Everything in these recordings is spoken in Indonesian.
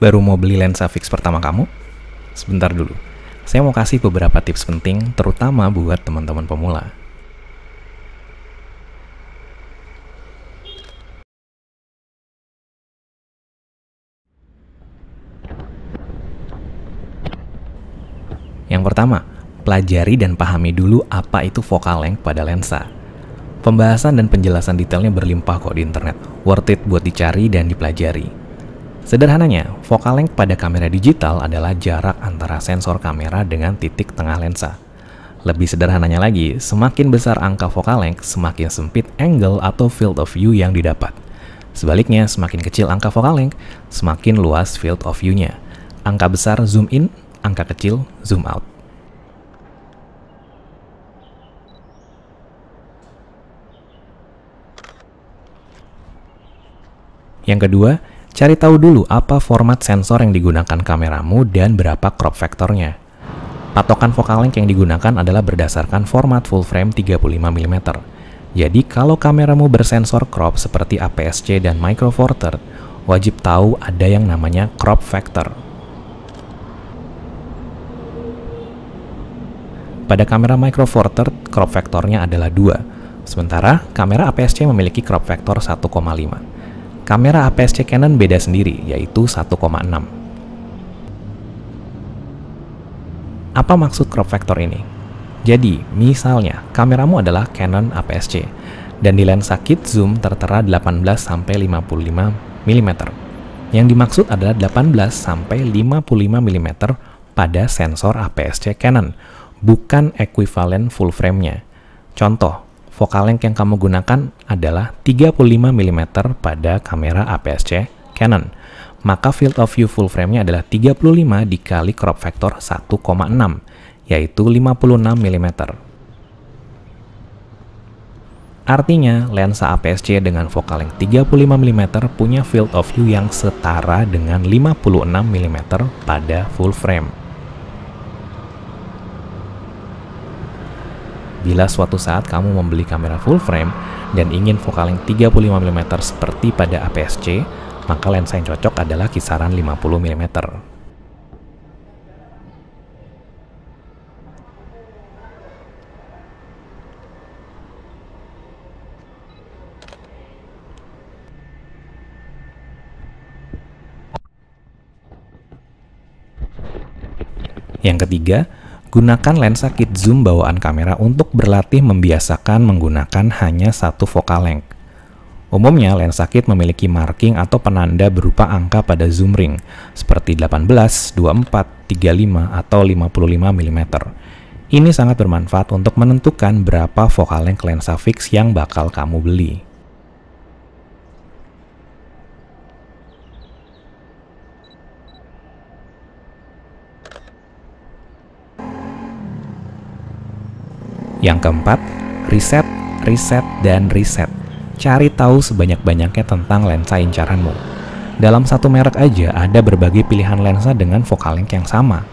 Baru mau beli lensa fix pertama kamu? Sebentar dulu, saya mau kasih beberapa tips penting, terutama buat teman-teman pemula. Yang pertama, pelajari dan pahami dulu apa itu focal length pada lensa. Pembahasan dan penjelasan detailnya berlimpah kok di internet, worth it buat dicari dan dipelajari. Sederhananya, focal length pada kamera digital adalah jarak antara sensor kamera dengan titik tengah lensa. Lebih sederhananya lagi, semakin besar angka focal length, semakin sempit angle atau field of view yang didapat. Sebaliknya, semakin kecil angka focal length, semakin luas field of view-nya. Angka besar zoom in, angka kecil zoom out. Yang kedua, cari tahu dulu apa format sensor yang digunakan kameramu dan berapa crop factornya. Patokan focal length yang digunakan adalah berdasarkan format full frame 35 mm. Jadi kalau kameramu bersensor crop seperti APS-C dan Micro Four Thirds, wajib tahu ada yang namanya crop factor. Pada kamera Micro Four Thirds, crop factornya adalah 2. Sementara kamera APS-C memiliki crop factor 1,5. Kamera APS-C Canon beda sendiri, yaitu 1,6. Apa maksud crop factor ini? Jadi, misalnya, kameramu adalah Canon APS-C, dan di lensa kit zoom tertera 18-55 mm. Yang dimaksud adalah 18-55 mm pada sensor APS-C Canon, bukan ekuivalen full frame-nya. Contoh, focal length yang kamu gunakan adalah 35 mm pada kamera APS-C Canon. Maka field of view full frame-nya adalah 35 dikali crop factor 1,6, yaitu 56 mm. Artinya, lensa APS-C dengan focal length 35 mm punya field of view yang setara dengan 56 mm pada full frame. Bila suatu saat kamu membeli kamera full frame dan ingin focal length 35 mm seperti pada APS-C, maka lensa yang cocok adalah kisaran 50 mm. Yang ketiga, gunakan lensa kit zoom bawaan kamera untuk berlatih membiasakan menggunakan hanya satu focal length. Umumnya, lensa kit memiliki marking atau penanda berupa angka pada zoom ring, seperti 18, 24, 35, atau 55 mm. Ini sangat bermanfaat untuk menentukan berapa focal length lensa fix yang bakal kamu beli. Yang keempat, riset, dan riset. Cari tahu sebanyak-banyaknya tentang lensa incaranmu. Dalam satu merek aja ada berbagai pilihan lensa dengan focal length yang sama.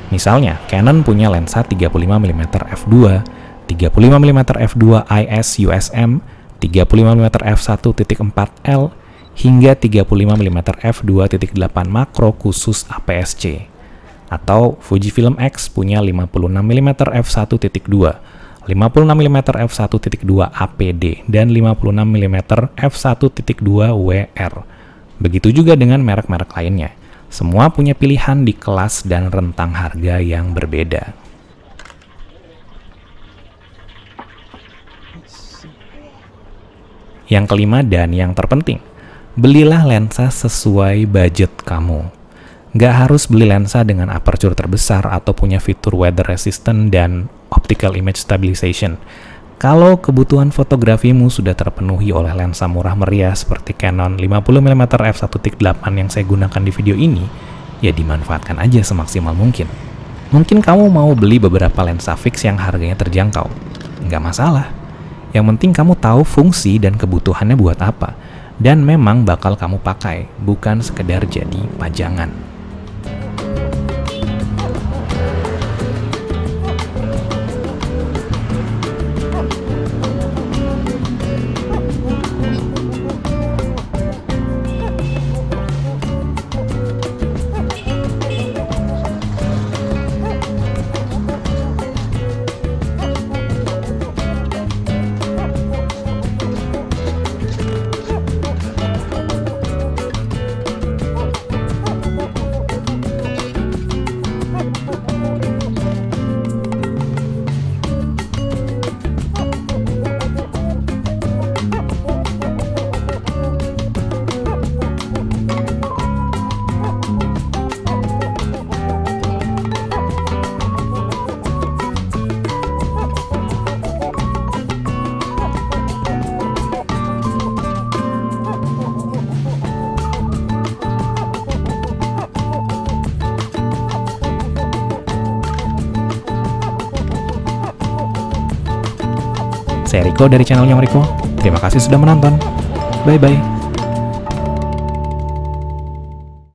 Misalnya, Canon punya lensa 35 mm f2, 35 mm f2 IS USM, 35 mm f1.4L, hingga 35 mm f2.8 makro khusus APS-C. Atau Fujifilm X punya 56 mm f1.2, 56 mm f1.2 APD, dan 56 mm f1.2 WR. Begitu juga dengan merek-merek lainnya. Semua punya pilihan di kelas dan rentang harga yang berbeda. Yang kelima dan yang terpenting, belilah lensa sesuai budget kamu. Nggak harus beli lensa dengan aperture terbesar atau punya fitur weather resistant dan optical image stabilization. Kalau kebutuhan fotografimu sudah terpenuhi oleh lensa murah meriah seperti Canon 50 mm f1.8 yang saya gunakan di video ini, ya dimanfaatkan aja semaksimal mungkin. Mungkin kamu mau beli beberapa lensa fix yang harganya terjangkau. Nggak masalah. Yang penting kamu tahu fungsi dan kebutuhannya buat apa, dan memang bakal kamu pakai, bukan sekedar jadi pajangan. Saya Riko dari channel Nyong Riko. Terima kasih sudah menonton. Bye-bye.